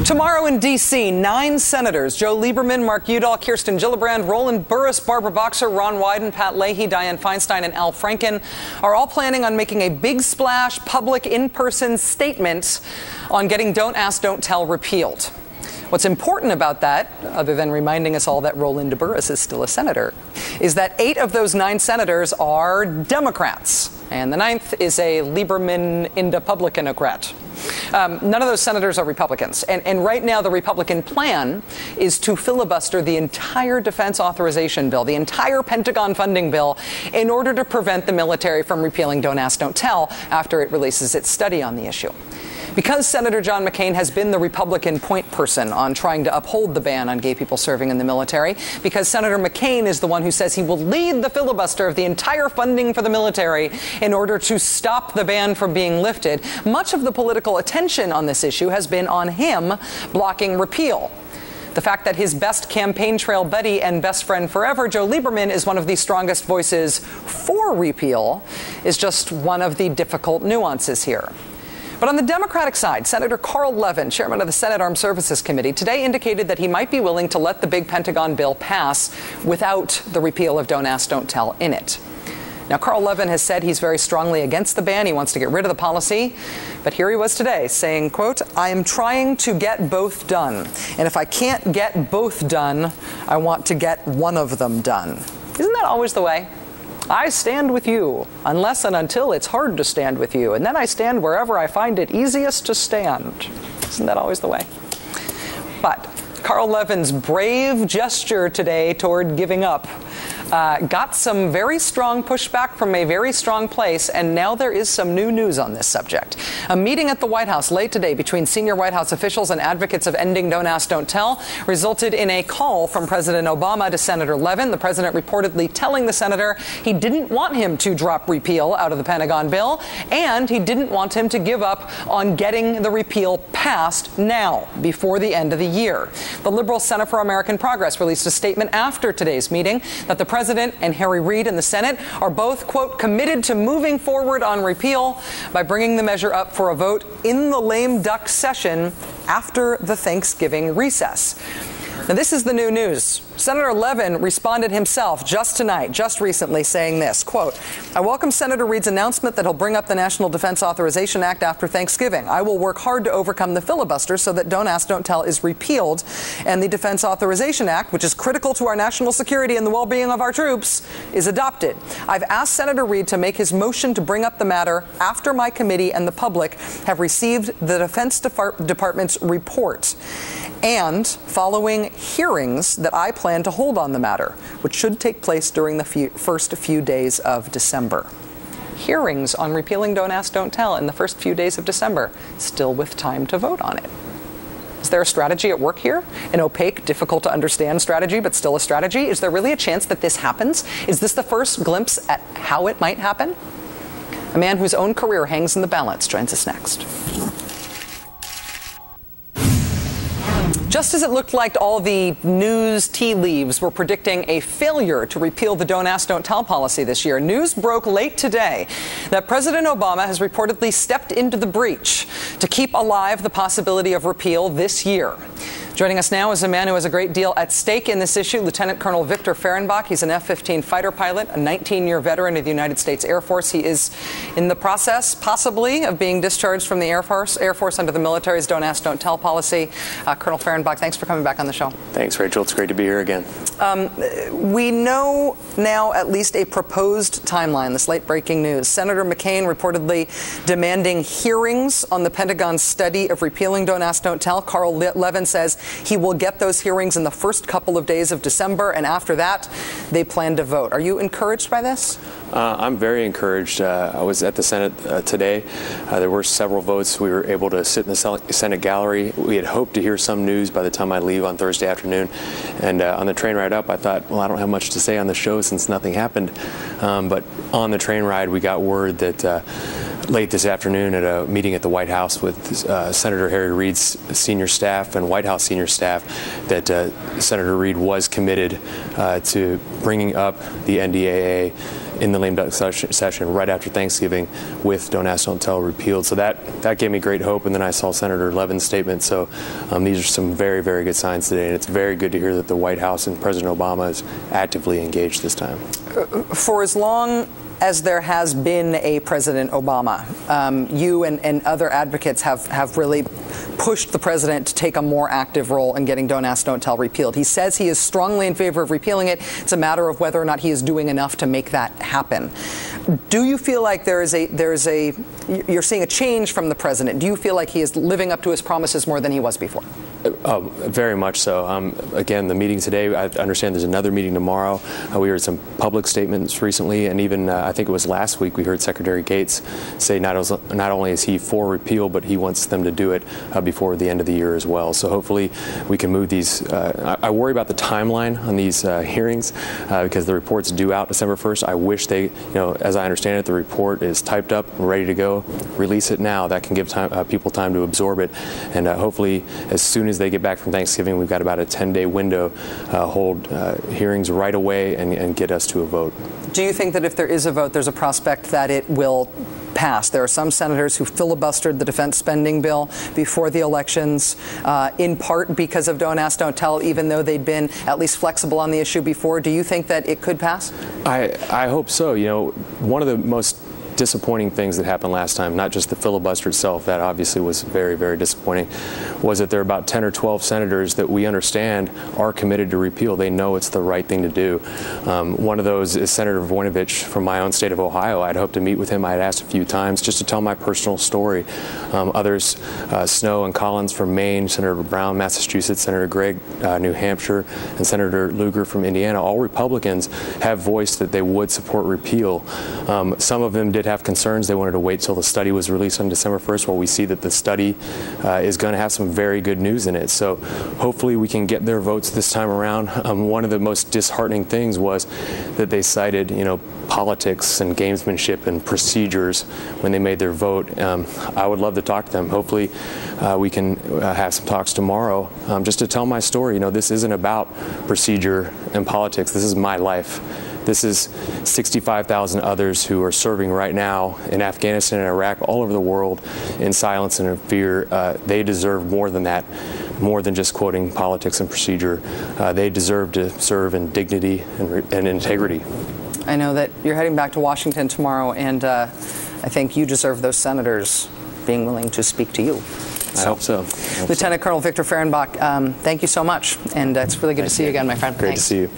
Tomorrow in D.C., 9 senators, Joe Lieberman, Mark Udall, Kirsten Gillibrand, Roland Burris, Barbara Boxer, Ron Wyden, Pat Leahy, Dianne Feinstein, and Al Franken are all planning on making a big splash public in-person statement on getting Don't Ask, Don't Tell repealed. What's important about that, other than reminding us all that Roland Burris is still a senator, is that 8 of those 9 senators are Democrats, and the 9th is a Lieberman Inda-Publicanocrat. None of those senators are Republicans. And right now, the Republican plan is to filibuster the entire defense authorization bill, the entire Pentagon funding bill, in order to prevent the military from repealing Don't Ask, Don't Tell after it releases its study on the issue. Because Senator John McCain has been the Republican point person on trying to uphold the ban on gay people serving in the military, because Senator McCain is the one who says he will lead the filibuster of the entire funding for the military in order to stop the ban from being lifted, much of the political attention on this issue has been on him blocking repeal. The fact that his best campaign trail buddy and best friend forever, Joe Lieberman, is one of the strongest voices for repeal is just one of the difficult nuances here. But on the Democratic side, Senator Carl Levin, chairman of the Senate Armed Services Committee, today indicated that he might be willing to let the big Pentagon bill pass without the repeal of Don't Ask, Don't Tell in it. Now, Carl Levin has said he's very strongly against the ban. He wants to get rid of the policy. But here he was today saying, quote, "I am trying to get both done. And if I can't get both done, I want to get one of them done." Isn't that always the way? I stand with you unless and until it's hard to stand with you. And then I stand wherever I find it easiest to stand. Isn't that always the way? But Carl Levin's brave gesture today toward giving up got some very strong pushback from a very strong place, and now there is some new news on this subject. A meeting at the White House late today between senior White House officials and advocates of ending Don't Ask, Don't Tell resulted in a call from President Obama to Senator Levin, the president reportedly telling the senator he didn't want him to drop repeal out of the Pentagon bill, and he didn't want him to give up on getting the repeal passed now, before the end of the year. The liberal Center for American Progress released a statement after today's meeting that the president and Harry Reid in the Senate are both, quote, committed to moving forward on repeal by bringing the measure up for a vote in the lame duck session after the Thanksgiving recess. Now, this is the new news. Senator Levin responded himself just tonight, just recently, saying this, quote, "I welcome Senator Reid's announcement that he'll bring up the National Defense Authorization Act after Thanksgiving. I will work hard to overcome the filibuster so that Don't Ask, Don't Tell is repealed and the Defense Authorization Act, which is critical to our national security and the well-being of our troops, is adopted. I've asked Senator Reid to make his motion to bring up the matter after my committee and the public have received the Defense Department's report and following hearings that I plan to hold on the matter, which should take place during the first few days of December." Hearings on repealing Don't Ask, Don't Tell in the first few days of December, still with time to vote on it. Is there a strategy at work here? An opaque, difficult to understand strategy, but still a strategy? Is there really a chance that this happens? Is this the first glimpse at how it might happen? A man whose own career hangs in the balance joins us next. Just as it looked like all the news tea leaves were predicting a failure to repeal the Don't Ask, Don't Tell policy this year, news broke late today that President Obama has reportedly stepped into the breach to keep alive the possibility of repeal this year. Joining us now is a man who has a great deal at stake in this issue, Lieutenant Colonel Victor Fehrenbach. He's an F-15 fighter pilot, a 19-year veteran of the United States Air Force. He is in the process, possibly, of being discharged from the Air Force under the military's Don't Ask, Don't Tell policy. Colonel Fehrenbach, thanks for coming back on the show. Thanks, Rachel. It's great to be here again. We know now at least a proposed timeline, this late-breaking news. Senator McCain reportedly demanding hearings on the Pentagon's study of repealing Don't Ask, Don't Tell. Carl Levin says he will get those hearings in the first couple of days of December, and after that, they plan to vote. Are you encouraged by this? I'm very encouraged. I was at the Senate today. There were several votes. We were able to sit in the Senate gallery. We had hoped to hear some news by the time I leave on Thursday afternoon. And on the train ride up, I thought, well, I don't have much to say on the show since nothing happened. But on the train ride, we got word that late this afternoon at a meeting at the White House with Senator Harry Reid's senior staff and White House senior staff that Senator Reid was committed to bringing up the NDAA in the lame duck session right after Thanksgiving with Don't Ask, Don't Tell repealed. So that gave me great hope. And then I saw Senator Levin's statement. So these are some very, very good signs today. And it's very good to hear that the White House and President Obama is actively engaged this time. For as long as there has been a President Obama, you and other advocates have really pushed the president to take a more active role in getting Don't Ask, Don't Tell repealed. He says he is strongly in favor of repealing it. It's a matter of whether or not he is doing enough to make that happen. Do you feel like you're seeing a change from the president? Do you feel like he is living up to his promises more than he was before? Very much so. Again, the meeting today, I understand there's another meeting tomorrow. We heard some public statements recently, and even I think it was last week we heard Secretary Gates say not only is he for repeal, but he wants them to do it before the end of the year as well. So hopefully we can move these. I worry about the timeline on these hearings because the report's due out December 1st. I wish they, as I understand it, the report is typed up and ready to go. Release it now. That can give people time to absorb it, and hopefully as soon as they get back from Thanksgiving, we've got about a 10-day window, hold hearings right away and get us to a vote. Do you think that if there is a vote, there's a prospect that it will pass? There are some senators who filibustered the defense spending bill before the elections, in part because of Don't Ask, Don't Tell, even though they'd been at least flexible on the issue before. Do you think that it could pass? I hope so. One of the most disappointing things that happened last time, not just the filibuster itself, that obviously was very, very disappointing, was that there are about 10 or 12 senators that we understand are committed to repeal. They know it's the right thing to do. One of those is Senator Voinovich from my own state of Ohio. I'd hoped to meet with him. I had asked a few times just to tell my personal story. Others, Snow and Collins from Maine, Senator Brown, Massachusetts, Senator Gregg, New Hampshire, and Senator Lugar from Indiana, all Republicans, have voiced that they would support repeal. Some of them did have concerns. They wanted to wait till the study was released on December 1st. Well, we see that the study is going to have some very good news in it. So hopefully we can get their votes this time around. One of the most disheartening things was that they cited, politics and gamesmanship and procedures when they made their vote. I would love to talk to them. Hopefully we can have some talks tomorrow just to tell my story. This isn't about procedure and politics. This is my life. This is 65,000 others who are serving right now in Afghanistan and Iraq, all over the world, in silence and in fear. They deserve more than that, more than just quoting politics and procedure. They deserve to serve in dignity and integrity. I know that you're heading back to Washington tomorrow, and I think you deserve those senators being willing to speak to you. I hope so. Lieutenant Colonel Victor Fehrenbach, thank you so much, and it's really good to see you again, my friend. Great to see you.